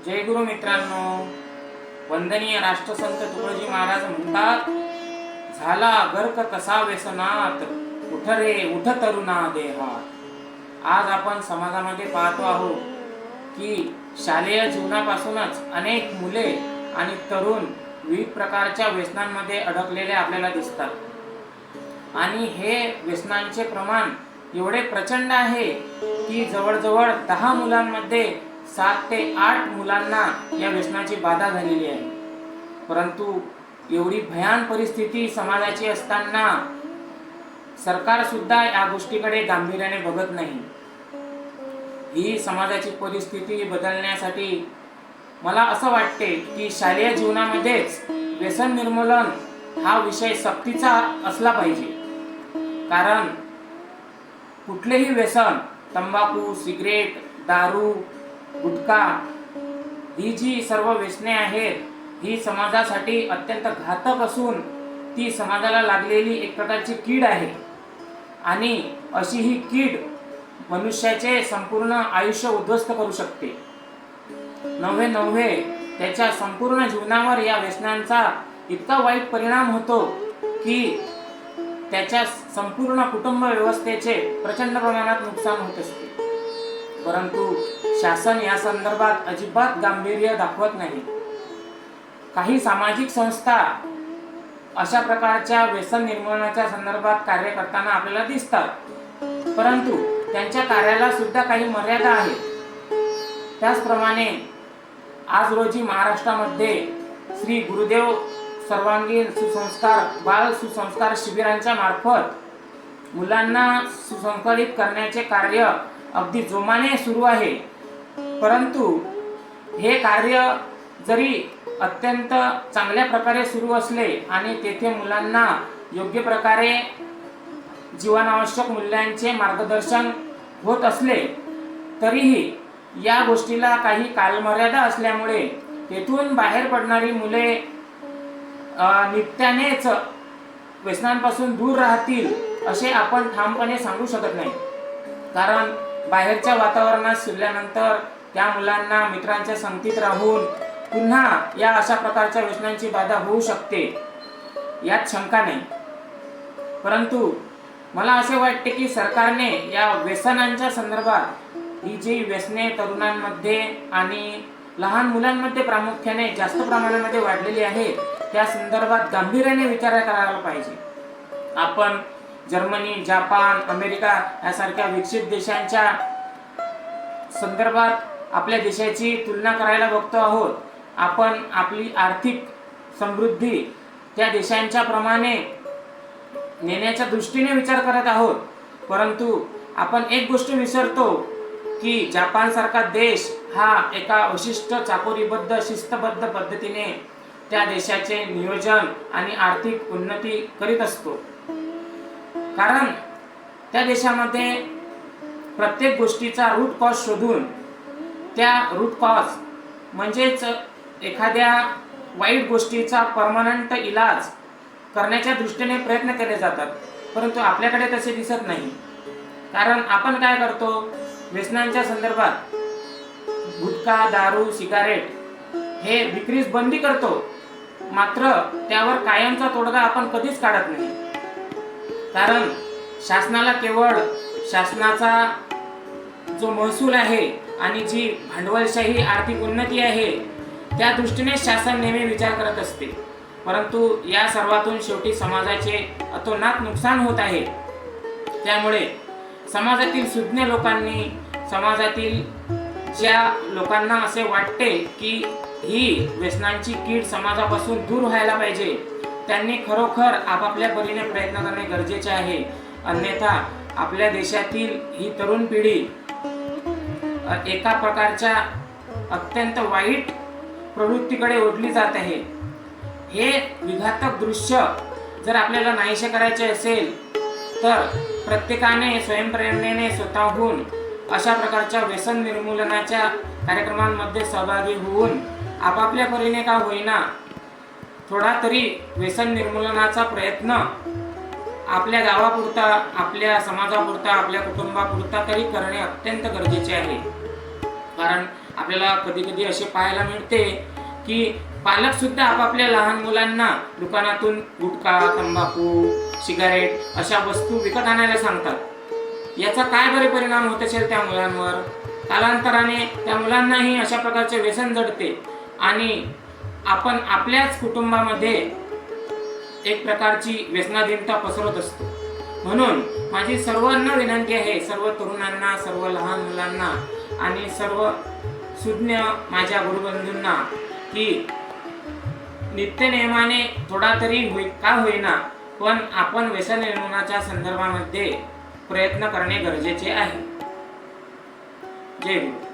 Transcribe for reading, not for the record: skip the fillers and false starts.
जय गुरु मित्रांनो, वंदनीय राष्ट्रसंत तुकडोजी महाराज म्हणतात, झाला गर्क कसा व्यसनात, उठ रे उठ तरुणा देहात. आज आपण समाजामध्ये पाहतो आहोत की शालेय जीवनापासूनच अनेक मुले आणि तरुण विविध प्रकारच्या व्यसनांमध्ये अडकलेले आपल्याला दिसतात आणि हे व्यसनांचे प्रमाण एवढे प्रचंड आहे की जवळजवळ 10 मुलांमध्ये 7 ते 8 मुलांना या व्यसनाची बाधा झालेली आहे. परंतु एवढी भयान परिस्थिती समाजाची असताना सरकार सुद्धा या गोष्टीकडे गांभीर्याने बघत नाही. ही समाजाची परिस्थिती बदलण्यासाठी मला असं वाटते की शालेय जीवनामध्येच व्यसन निर्मूलन हा विषय सक्तीचा असला पाहिजे. कारण कुठलेही व्यसन, तंबाखू, सिगरेट, दारू, गुटखा, ही जी सर्व व्यसने आहेत ही समाजासाठी अत्यंत घातक असून ती समाजाला लागलेली एक प्रकारची कीड आहे आणि अशी ही कीड मनुष्याचे संपूर्ण आयुष्य उद्ध्वस्त करू शकते. नव्हे त्याच्या संपूर्ण जीवनावर या व्यसनांचा इतका वाईट परिणाम होतो की त्याच्या संपूर्ण कुटुंब व्यवस्थेचे प्रचंड प्रमाणात नुकसान होत असते. परंतु शासन या संदर्भात अजिबात गांभीर्य दाखवत नाही. काही सामाजिक संस्था अशा प्रकारच्या व्यसन निर्मूलनाच्या संदर्भात कार्य करताना आपल्याला दिसतात, परंतु त्यांच्या कार्याला सुद्धा काही मर्यादा आहेत. त्याचप्रमाणे आज रोजी महाराष्ट्रामध्ये श्री गुरुदेव सर्वांगीण सुसंस्कार बाल सुसंस्कार शिबिरांच्या मार्फत मुलांना सुसंस्कारित करण्याचे कार्य अगदी जोमाने सुरू आहे. परंतु हे कार्य जरी अत्यंत चांगल्या प्रकारे सुरू असले आणि तेथे मुलांना योग्य प्रकारे जीवनावश्यक मूल्यांचे मार्गदर्शन होत असले तरीही या गोष्टीला काही कालमर्यादा असल्यामुळे तेथून बाहेर पडणारी मुले नित्यानेच व्यसनांपासून दूर राहतील असे आपण ठामपणे सांगू शकत नाही. कारण बाहेरच्या वातावरणात शिरल्यानंतर त्या मुलांना मित्रांच्या संगतीत राहून पुन्हा या अशा प्रकारच्या व्यसनांची बाधा होऊ शकते, यात शंका नाही. परंतु मला असे वाटते की सरकारने या व्यसनांच्या संदर्भात ही जी व्यसने तरुणांमध्ये आणि लहान मुलांमध्ये प्रामुख्याने जास्त प्रमाणामध्ये वाढलेली आहे त्या संदर्भात गांभीर्याने विचार करायला पाहिजे. आपण जर्मनी, जपान, अमेरिका यासारख्या विकसित देशांच्या संदर्भात आपल्या देशाची तुलना करायला बघतो आहोत. आपण आपली आर्थिक समृद्धी त्या देशांच्या प्रमाणे नेण्याच्या दृष्टीने विचार करत आहोत. परंतु आपण एक गोष्ट विसरतो की जपान सारखा देश हा एका विशिष्ट चाकोरीबद्ध शिस्तबद्ध पद्धतीने त्या देशाचे नियोजन आणि आर्थिक उन्नती करीत असतो. कारण त्या देशामध्ये प्रत्येक गोष्टीचा रूट कॉज शोधून त्या रूट कॉज म्हणजेच एखाद्या वाईट गोष्टीचा परमनंट इलाज करण्याच्या दृष्टीने प्रयत्न केले जातात. परंतु आपल्याकडे तसे दिसत नाही. कारण आपण काय करतो, व्यसनांच्या संदर्भात गुटखा, दारू, सिगारेट हे विक्रीस बंदी करतो, मात्र त्यावर कायमचा तोडगा आपण कधीच काढत नाही. कारण शासनाला केवळ शासनाचा जो महसूल आहे आणि जी भांडवलशाही आर्थिक उन्नती आहे त्या दृष्टीने शासन नेहमी विचार करत असते. परंतु या सर्वातून शेवटी समाजाचे अतोनात नुकसान होत आहे. त्यामुळे समाजातील सुज्ञ लोकांनी, समाजातील ज्या लोकांना असे वाटते की ही व्यसनांची कीड समाजापासून दूर व्हायला पाहिजे, त्यांनी खरोखर आपापल्या परीने प्रयत्न करणे गरजेचे आहे. अन्यथा आपल्या देशातील ही तरुण पिढी एका प्रकारच्या अत्यंत वाईट प्रवृत्तीकडे ओढली जात आहे. हे विघातक दृश्य जर आपल्याला नाहीसे करायचे असेल तर प्रत्येकाने स्वयंप्रेरणेने स्वतःहून अशा प्रकारच्या व्यसन निर्मूलनाच्या कार्यक्रमांमध्ये सहभागी होऊन आपापल्या परीने का होईना थोडा तरी व्यसन निर्मूलनाचा प्रयत्न आपल्या गावापुरता, आपल्या समाजापुरता, आपल्या कुटुंबापुरता तरी करणे अत्यंत गरजेचे आहे. कारण आपल्याला कधी कधी असे पाहायला मिळते की पालक सुद्धा आपापल्या लहान मुलांना दुकानातून गुटखा, तंबाखू, सिगारेट अशा वस्तू विकत आणायला सांगतात. याचा काय बरे परिणाम होत असेल त्या मुलांवर? कालांतराने त्या मुलांनाही अशा प्रकारचे व्यसन जडते आणि आपण आपल्याच कुटुंबामध्ये एक प्रकारची व्यसनाधीनता पसरवत असतो. म्हणून माझी सर्वांना विनंती आहे, सर्व तरुणांना, सर्व लहान मुलांना आणि सर्व सुज्ञ माझ्या गुरुबंधूंना, की नित्यनेमाने थोडा तरी का होईना पण आपण व्यसन निर्मूलनाच्या संदर्भामध्ये प्रयत्न करणे गरजेचे आहे. जय गुरु.